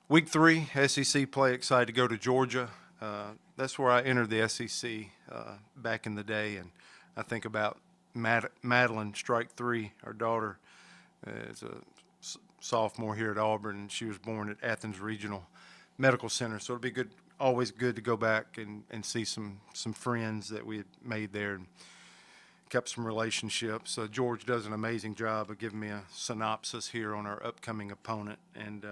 Week 3, SEC play. Excited to go to Georgia. That's where I entered the SEC back in the day, and I think about Madeline, strike 3. Our daughter is a sophomore here at Auburn, and she was born at Athens Regional Medical Center. So it'll be good, always good to go back and see some friends that we had made there and kept some relationships. George does an amazing job of giving me a synopsis here on our upcoming opponent, and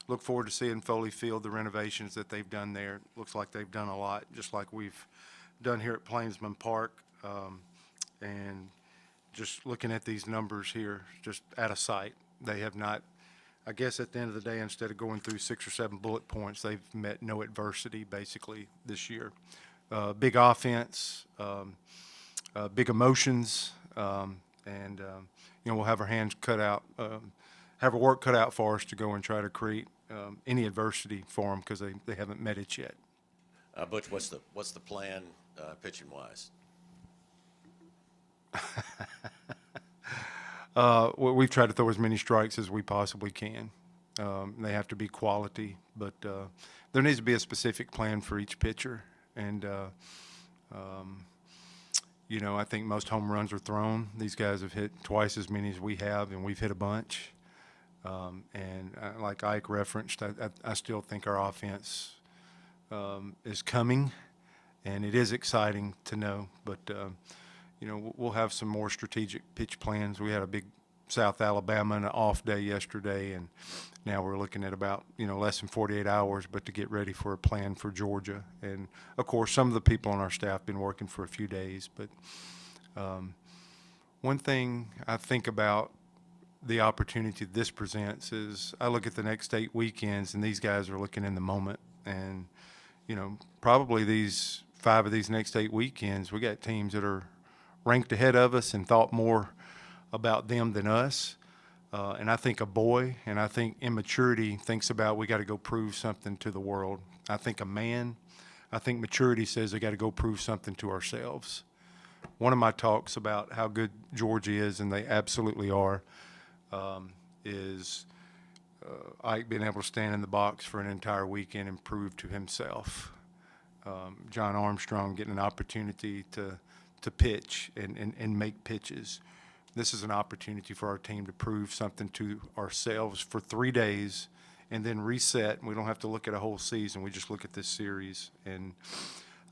look forward to seeing Foley Field, the renovations that they've done there. Looks like they've done a lot, just like we've done here at Plainsman Park. And just looking at these numbers here, just out of sight. They have not, I guess at the end of the day, instead of going through 6 or 7 bullet points, they've met no adversity basically this year. Big offense, big emotions, and we'll have our hands cut out, have our work cut out for us to go and try to create any adversity for them because they haven't met it yet. Butch, what's the plan pitching wise? We've tried to throw as many strikes as we possibly can. They have to be quality, but there needs to be a specific plan for each pitcher. And, I think most home runs are thrown. These guys have hit twice as many as we have, and we've hit a bunch. Like Ike referenced, I still think our offense is coming, and it is exciting to know. But, we'll have some more strategic pitch plans. We had a big South Alabama and an off day yesterday, and now we're looking at about, less than 48 hours, but to get ready for a plan for Georgia. And, of course, some of the people on our staff have been working for a few days. But one thing I think about the opportunity this presents is I look at the next 8 weekends, and these guys are looking in the moment. And, probably these 5 of these next 8 weekends, we got teams that are ranked ahead of us and thought more about them than us. And I think a boy, and I think immaturity thinks about we got to go prove something to the world. I think a man, I think maturity says we got to go prove something to ourselves. One of my talks about how good Georgia is, and they absolutely are, is Ike being able to stand in the box for an entire weekend and prove to himself. John Armstrong getting an opportunity to pitch and make pitches. This is an opportunity for our team to prove something to ourselves for 3 days and then reset. We don't have to look at a whole season. We just look at this series. And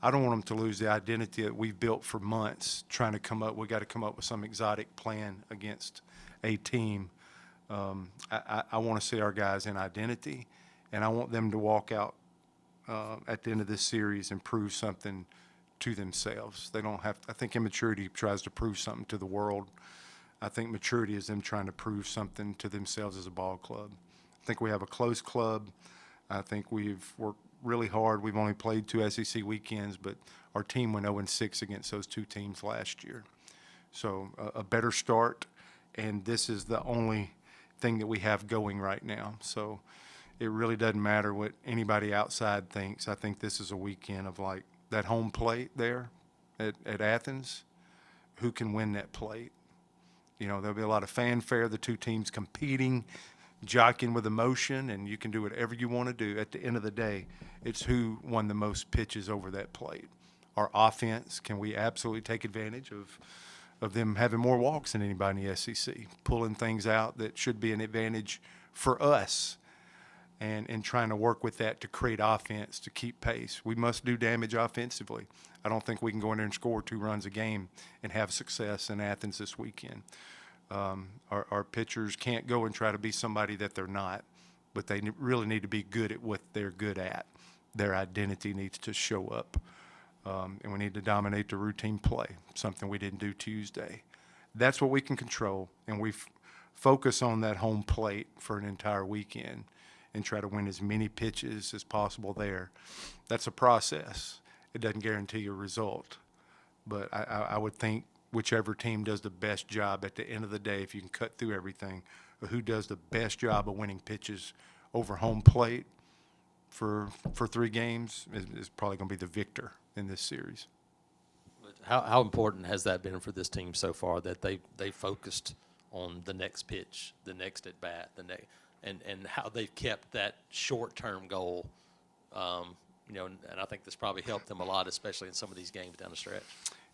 I don't want them to lose the identity that we've built for months trying to come up. We got to come up with some exotic plan against a team. I want to see our guys in identity, and I want them to walk out at the end of this series and prove something to themselves. They don't have. I think immaturity tries to prove something to the world. I think maturity is them trying to prove something to themselves as a ball club. I think we have a close club. I think we've worked really hard. We've only played 2 SEC weekends, but our team went 0-6 against those 2 teams last year. So a better start, and this is the only thing that we have going right now. So it really doesn't matter what anybody outside thinks. I think this is a weekend of like that home plate there at Athens. Who can win that plate? There'll be a lot of fanfare, the 2 teams competing, jockeying with emotion, and you can do whatever you want to do. At the end of the day, it's who won the most pitches over that plate. Our offense, can we absolutely take advantage of them having more walks than anybody in the SEC, pulling things out that should be an advantage for us, and trying to work with that to create offense to keep pace. We must do damage offensively. I don't think we can go in there and score 2 runs a game and have success in Athens this weekend. Our pitchers can't go and try to be somebody that they're not, but they really need to be good at what they're good at. Their identity needs to show up, and we need to dominate the routine play, something we didn't do Tuesday. That's what we can control, and we focus on that home plate for an entire weekend and try to win as many pitches as possible there. That's a process. It doesn't guarantee a result. But I would think whichever team does the best job at the end of the day, if you can cut through everything, who does the best job of winning pitches over home plate for 3 games is probably going to be the victor in this series. How important has that been for this team so far that they focused on the next pitch, the next at bat, and how they've kept that short-term goal. And I think this probably helped them a lot, especially in some of these games down the stretch.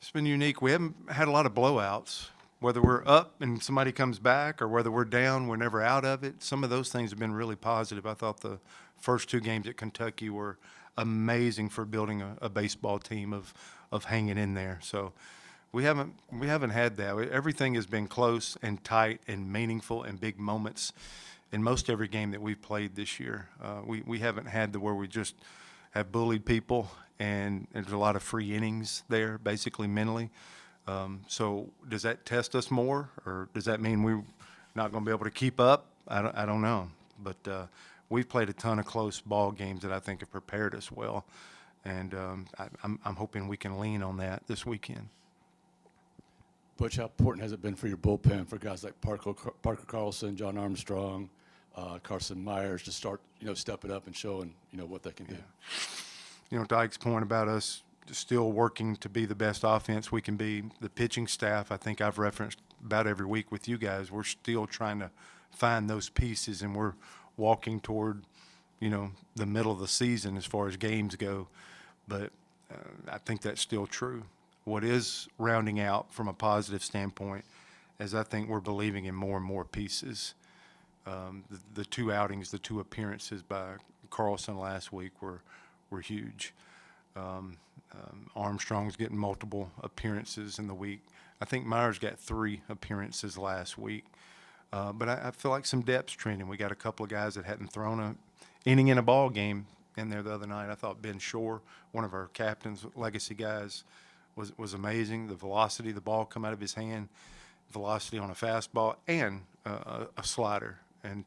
It's been unique. We haven't had a lot of blowouts. Whether we're up and somebody comes back or whether we're down, we're never out of it. Some of those things have been really positive. I thought the first 2 games at Kentucky were amazing for building a baseball team of hanging in there. So we haven't had that. Everything has been close and tight and meaningful and big moments in most every game that we've played this year. We haven't had where we just have bullied people and there's a lot of free innings there, basically mentally. So does that test us more, or does that mean we're not going to be able to keep up? I don't know. But we've played a ton of close ball games that I think have prepared us well, and I'm hoping we can lean on that this weekend. Butch, how important has it been for your bullpen, for guys like Parker Carlson, John Armstrong, Carson Myers to start, stepping up and showing, what they can do? Dyke's point about us still working to be the best offense we can be. The pitching staff, I think I've referenced about every week with you guys, we're still trying to find those pieces, and we're walking toward, the middle of the season as far as games go. But I think that's still true. What is rounding out from a positive standpoint is I think we're believing in more and more pieces. The 2 outings, the 2 appearances by Carlson last week were huge. Armstrong's getting multiple appearances in the week. I think Myers got 3 appearances last week. But I feel like some depth's trending. We got a couple of guys that hadn't thrown an inning in a ball game in there the other night. I thought Ben Shore, one of our captain's legacy guys, was amazing. The velocity of the ball come out of his hand, velocity on a fastball, and a slider. And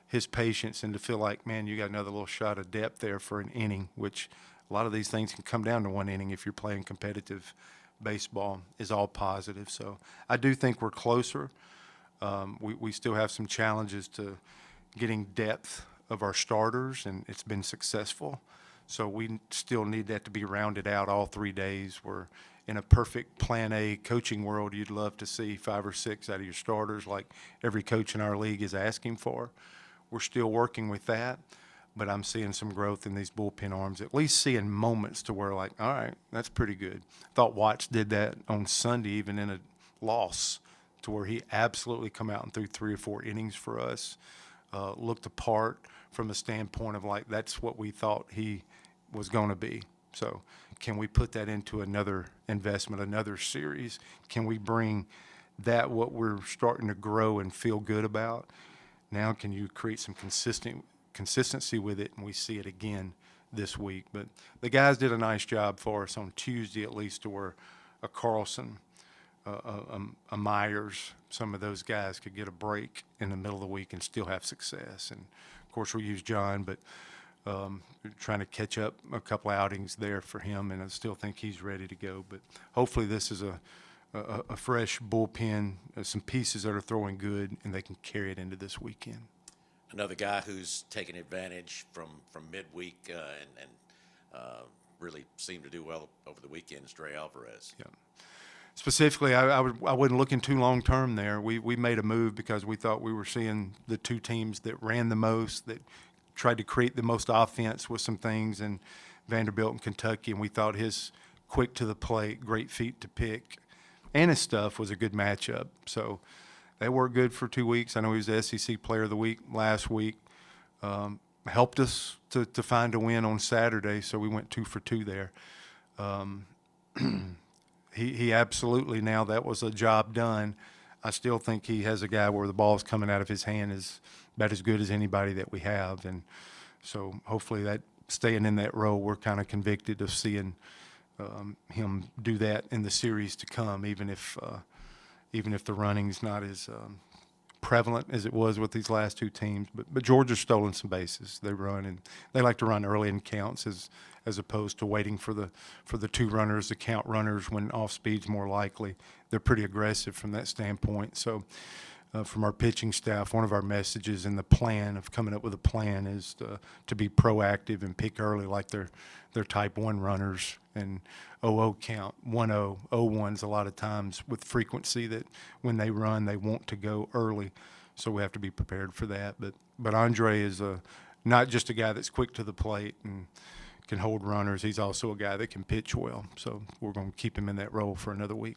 his patience, and to feel like, man, you got another little shot of depth there for an inning, which a lot of these things can come down to 1 inning if you're playing competitive baseball, is all positive. So I do think we're closer. We still have some challenges to getting depth of our starters, and it's been successful. So we still need that to be rounded out all 3 days. We're in a perfect Plan A coaching world. You'd love to see 5 or 6 out of your starters like every coach in our league is asking for. We're still working with that, but I'm seeing some growth in these bullpen arms, at least seeing moments to where, like, all right, that's pretty good. I thought Watts did that on Sunday, even in a loss, to where he absolutely come out and threw 3 or 4 innings for us, looked apart from a standpoint of, like, that's what we thought he was going to be. So can we put that into another investment, another series? Can we bring that, what we're starting to grow and feel good about? Now can you create some consistency with it, and we see it again this week. But the guys did a nice job for us on Tuesday, at least, to where a Carlson, a Myers, some of those guys could get a break in the middle of the week and still have success. And, of course, we use John, but trying to catch up a couple outings there for him, and I still think he's ready to go. But hopefully this is a fresh bullpen, some pieces that are throwing good, and they can carry it into this weekend. Another guy who's taken advantage from midweek and really seemed to do well over the weekend is Dre Alvarez. Yeah. Specifically, I wasn't looking too long term there. We made a move because we thought we were seeing the 2 teams that ran the most, that tried to create the most offense with some things, in Vanderbilt and Kentucky, and we thought his quick to the plate, great feet to pick, and his stuff was a good matchup. So they worked good for 2 weeks. I know he was the SEC Player of the Week last week. Helped us to find a win on Saturday, so we went 2 for 2 there. He absolutely, now that was a job done. I still think he has a guy where the ball's coming out of his hand is about as good as anybody that we have. And so hopefully that staying in that role, we're kind of convicted of seeing him do that in the series to come, even if the running's not as prevalent as it was with these last 2 teams. But Georgia's stolen some bases. They run, and they like to run early in counts as opposed to waiting for the 2 runners, the count runners when off speed's more likely. They're pretty aggressive from that standpoint. So from our pitching staff, one of our messages in the plan of coming up with a plan is to be proactive and pick early, like they're type 1 runners, and 0-0 count, 1-0, 0-1s a lot of times with frequency, that when they run, they want to go early. so we have to be prepared for that. But Andre is not just a guy that's quick to the plate and can hold runners. He's also a guy that can pitch well. So we're going to keep him in that role for another week.